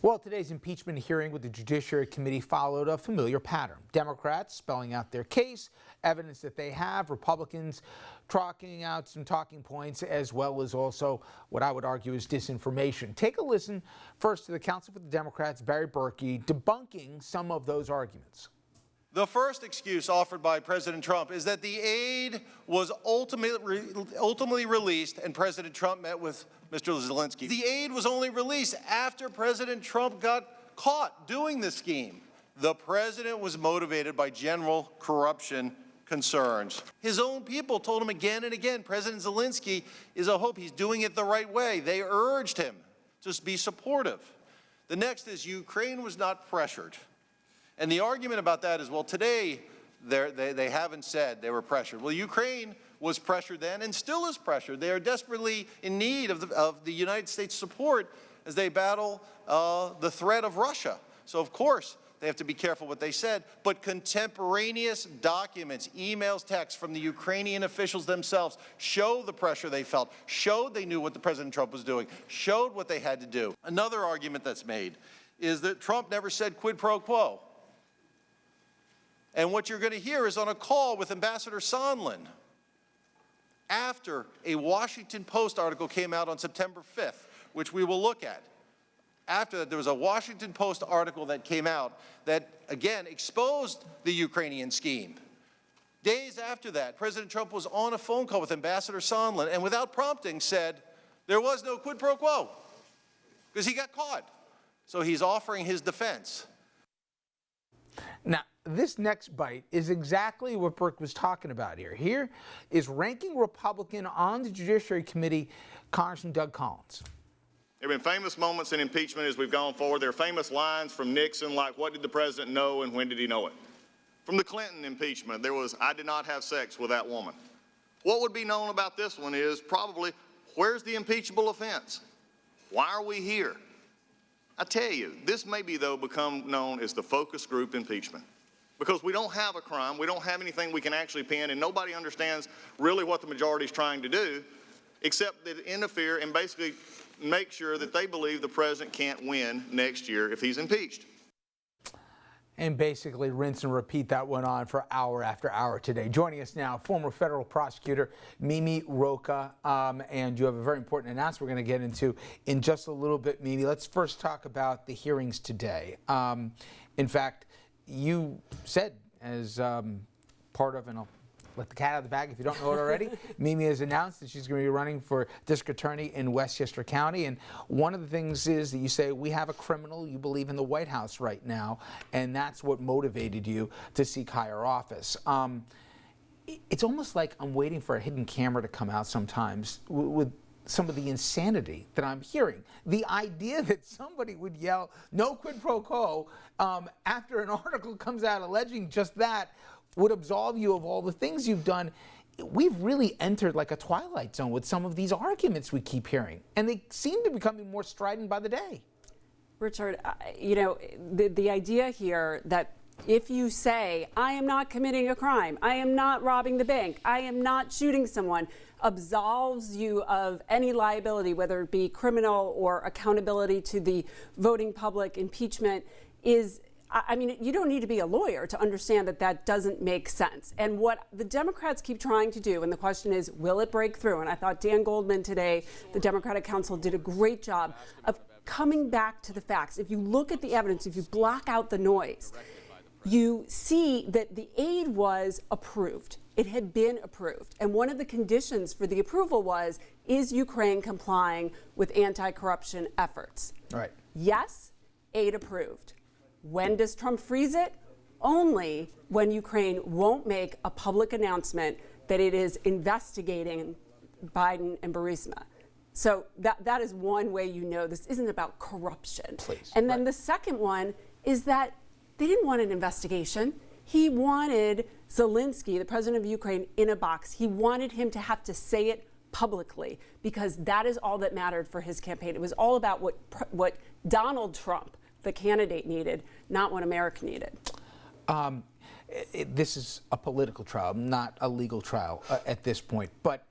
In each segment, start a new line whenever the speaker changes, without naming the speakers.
Well, today's impeachment hearing with the Judiciary Committee followed a familiar pattern. Democrats spelling out their case, evidence that they have, Republicans talking out some talking points, as well as also what I would argue is disinformation. Take a listen first to the counsel for the Democrats, Barry Berkey, debunking some of those arguments.
The first excuse offered by President Trump is that the aid was ultimately released and President Trump met with Mr. Zelensky. The aid was only released after President Trump got caught doing the scheme. The president was motivated by general corruption concerns. His own people told him again and again, President Zelensky is a hope. He's doing it the right way. They urged him to be supportive. The next is Ukraine was not pressured. And the argument about that is, well, today they haven't said they were pressured. Well, Ukraine was pressured then and still is pressured. They are desperately in need of the United States support as they battle the threat of Russia. So, of course, they have to be careful what they said. But contemporaneous documents, emails, texts from the Ukrainian officials themselves show the pressure they felt, showed they knew what the President Trump was doing, showed what they had to do. Another argument that's made is that Trump never said quid pro quo. And what you're going to hear is on a call with Ambassador Sondland after a Washington Post article came out on September 5th, which we will look at. After that, there was a Washington Post article that came out that, again, exposed the Ukrainian scheme. Days after that, President Trump was on a phone call with Ambassador Sondland and without prompting said there was no quid pro quo because he got caught. So he's offering his defense.
Now, this next bite is exactly what Burke was talking about here. Here is ranking Republican on the Judiciary Committee, Congressman Doug Collins.
There have been famous moments in impeachment as we've gone forward. There are famous lines from Nixon like, what did the president know and when did he know it? From the Clinton impeachment, there was, I did not have sex with that woman. What would be known about this one is probably, where's the impeachable offense? Why are we here? I tell you, this may be, though, become known as the focus group impeachment. Because we don't have a crime, we don't have anything we can actually pin, and nobody understands really what the majority is trying to do, except that interfere and basically make sure that they believe the president can't win next year if he's impeached.
And basically rinse and repeat that went on for hour after hour today. Joining us now, former federal prosecutor Mimi Rocah, and you have a very important announcement we're going to get into in just a little bit, Mimi. Let's first talk about the hearings today. In fact, you said as part of, and I'll let the cat out of the bag if you don't know it already, Mimi has announced that she's going to be running for district attorney in Westchester County. And one of the things is that you say we have a criminal you believe in the White House right now, and that's what motivated you to seek higher office. It's almost like I'm waiting for a hidden camera to come out sometimes with some of the insanity that I'm hearing. The idea that somebody would yell, no quid pro quo, after an article comes out alleging just that would absolve you of all the things you've done. We've really entered like a twilight zone with some of these arguments we keep hearing, and they seem to be becoming more strident by the day.
Richard, you know, the idea here that if you say, I am not committing a crime, I am not robbing the bank, I am not shooting someone, absolves you of any liability, whether it be criminal or accountability to the voting public, impeachment, is, I mean, you don't need to be a lawyer to understand that that doesn't make sense. And what the Democrats keep trying to do, and the question is, will it break through? And I thought Dan Goldman today, the Democratic counsel, did a great job of coming back to the facts. If you look at the evidence, if you block out the noise, you see that the aid was approved. It had been approved. And one of the conditions for the approval was, is Ukraine complying with anti-corruption efforts?
Right.
Yes, aid approved. When does Trump freeze it? Only when Ukraine won't make a public announcement that it is investigating Biden and Burisma. So that is one way you know this isn't about corruption.
Please.
And then the second one is that they didn't want an investigation. He wanted Zelensky, the president of Ukraine, in a box. He wanted him to have to say it publicly because that is all that mattered for his campaign. It was all about what Donald Trump, the candidate, needed, not what America needed.
This is a political trial, not a legal trial at this point. But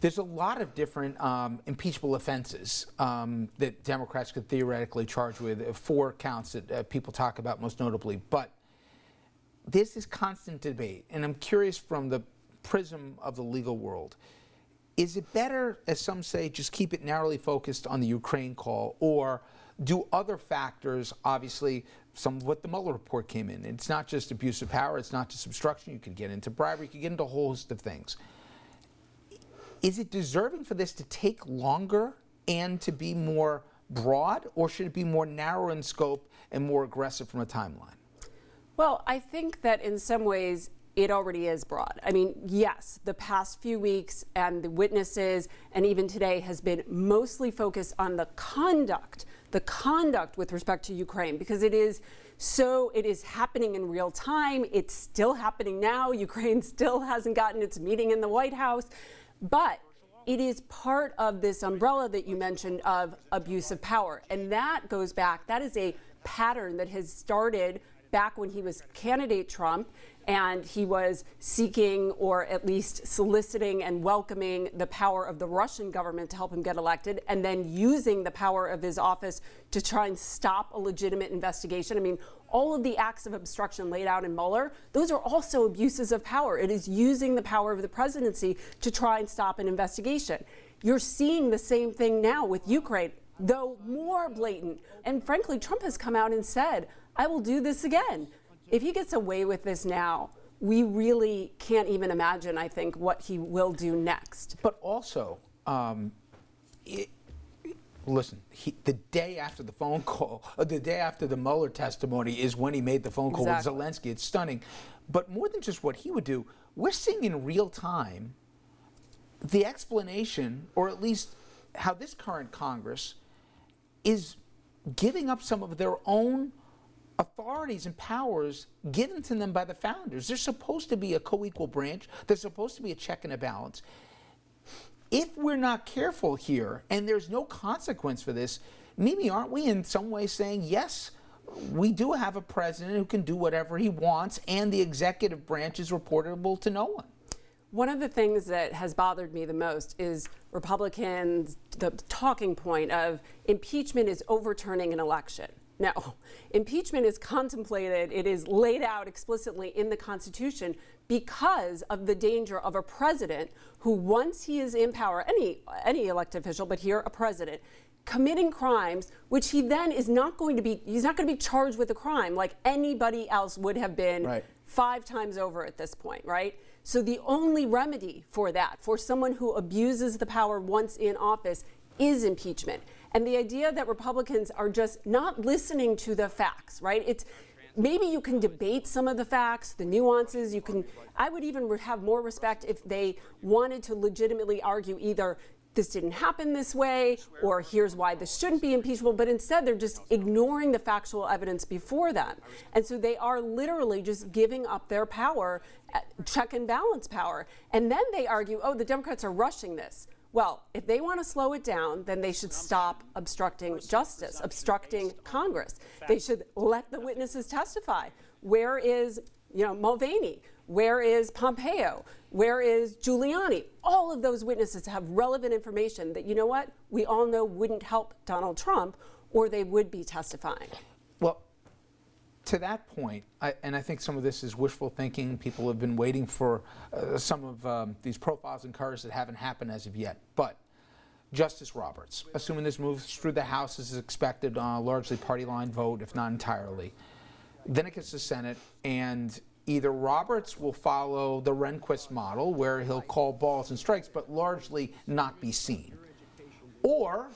there's a lot of different impeachable offenses that Democrats could theoretically charge with, 4 counts that people talk about most notably. But there's this constant debate, and I'm curious from the prism of the legal world. Is it better, as some say, just keep it narrowly focused on the Ukraine call, or do other factors, obviously, some of what the Mueller report came in? It's not just abuse of power, it's not just obstruction. You could get into bribery, you could get into a whole host of things. Is it deserving for this to take longer and to be more broad, or should it be more narrow in scope and more aggressive from a timeline?
Well, I think that in some ways it already is broad. I mean, yes, the past few weeks and the witnesses and even today has been mostly focused on the conduct with respect to Ukraine, because it is happening in real time. It's still happening now. Ukraine still hasn't gotten its meeting in the White House, but it is part of this umbrella that you mentioned of abuse of power. And that goes back, that is a pattern that has started back when he was candidate Trump, and he was seeking or at least soliciting and welcoming the power of the Russian government to help him get elected, and then using the power of his office to try and stop a legitimate investigation. I mean, all of the acts of obstruction laid out in Mueller, those are also abuses of power. It is using the power of the presidency to try and stop an investigation. You're seeing the same thing now with Ukraine, though more blatant. And frankly, Trump has come out and said, I will do this again. If he gets away with this now, we really can't even imagine, I think, what he will do next.
But also, listen, the day after the phone call, or the day after the Mueller testimony is when he made the phone call with Zelensky. It's stunning. But more than just what he would do, we're seeing in real time the explanation, or at least how this current Congress is giving up some of their own authorities and powers given to them by the founders. They're supposed to be a co-equal branch. They're supposed to be a check and a balance. If we're not careful here, and there's no consequence for this, Mimi, aren't we in some way saying, yes, we do have a president who can do whatever he wants, and the executive branch is reportable to no one?
One of the things that has bothered me the most is Republicans, the talking point of impeachment is overturning an election. No, impeachment is contemplated, it is laid out explicitly in the Constitution because of the danger of a president who, once he is in power, any elected official, but here a president, committing crimes, which he then is not going to be, he's not going to be charged with a crime like anybody else would have been 5 times over at this point, right? So the only remedy for that, for someone who abuses the power once in office, is impeachment. And the idea that Republicans are just not listening to the facts, right? It's maybe you can debate some of the facts, the nuances. I would even have more respect if they wanted to legitimately argue either this didn't happen this way, or here's why this shouldn't be impeachable, but instead they're just ignoring the factual evidence before them. And so they are literally just giving up their power, check and balance power. And then they argue, oh, the Democrats are rushing this. Well, if they want to slow it down, then they should stop obstructing justice, obstructing Congress. They should let the witnesses testify. Where is, Mulvaney? Where is Pompeo? Where is Giuliani? All of those witnesses have relevant information that, we all know wouldn't help Donald Trump, or they would be testifying.
Well, to that point, and I think some of this is wishful thinking. People have been waiting for some of these profiles and cars that haven't happened as of yet. But Justice Roberts, assuming this moves through the House as expected on a largely party line vote, if not entirely, then it gets to the Senate, and either Roberts will follow the Rehnquist model, where he'll call balls and strikes, but largely not be seen. Or,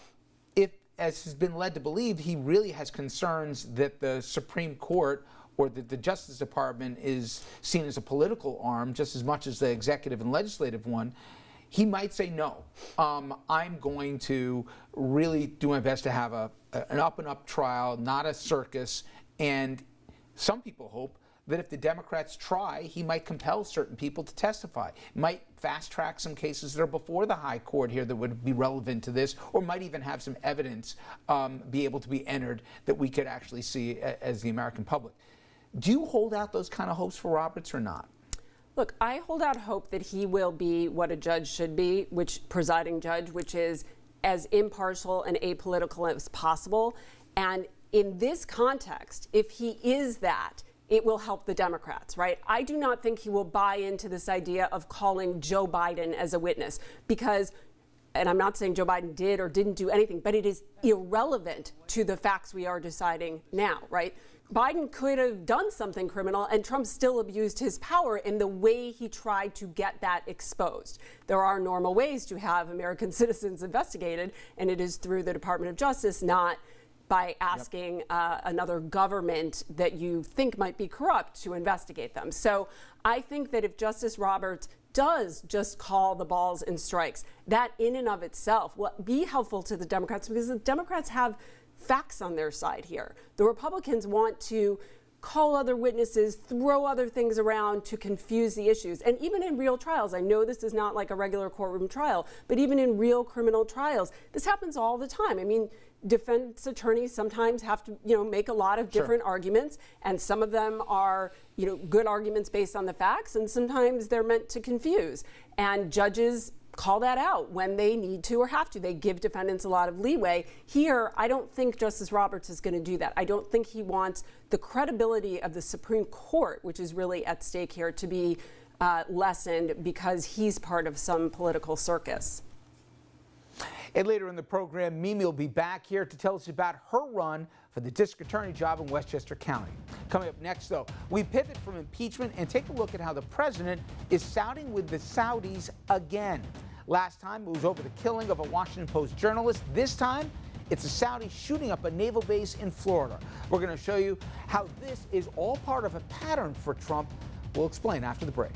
if, as has been led to believe, he really has concerns that the Supreme Court or that the Justice Department is seen as a political arm just as much as the executive and legislative one, he might say no. I'm going to really do my best to have an up-and-up trial, not a circus, and some people hope that if the Democrats try, he might compel certain people to testify, might fast-track some cases that are before the high court here that would be relevant to this, or might even have some evidence be able to be entered that we could actually see as the American public. Do you hold out those kind of hopes for Roberts or not?
Look, I hold out hope that he will be what a judge should be, presiding judge, which is as impartial and apolitical as possible. And in this context, if he is that, it will help the Democrats, right? I do not think he will buy into this idea of calling Joe Biden as a witness because, and I'm not saying Joe Biden did or didn't do anything, but it is irrelevant to the facts we are deciding now, right? Biden could have done something criminal and Trump still abused his power in the way he tried to get that exposed. There are normal ways to have American citizens investigated, and it is through the Department of Justice, not by asking another government that you think might be corrupt to investigate them. So I think that if Justice Roberts does just call the balls and strikes, that in and of itself will be helpful to the Democrats because the Democrats have facts on their side here. The Republicans want to call other witnesses, throw other things around to confuse the issues. And even in real trials, I know this is not like a regular courtroom trial, but even in real criminal trials, this happens all the time. I mean, defense attorneys sometimes have to, make a lot of different arguments, and some of them are, good arguments based on the facts, and sometimes they're meant to confuse. And judges call that out when they need to or have to. They give defendants a lot of leeway. Here, I don't think Justice Roberts is going to do that. I don't think he wants the credibility of the Supreme Court, which is really at stake here, to be lessened because he's part of some political circus.
And later in the program, Mimi will be back here to tell us about her run for the district attorney job in Westchester County. Coming up next, though, we pivot from impeachment and take a look at how the president is siding with the Saudis again. Last time, it was over the killing of a Washington Post journalist. This time, it's the Saudis shooting up a naval base in Florida. We're going to show you how this is all part of a pattern for Trump. We'll explain after the break.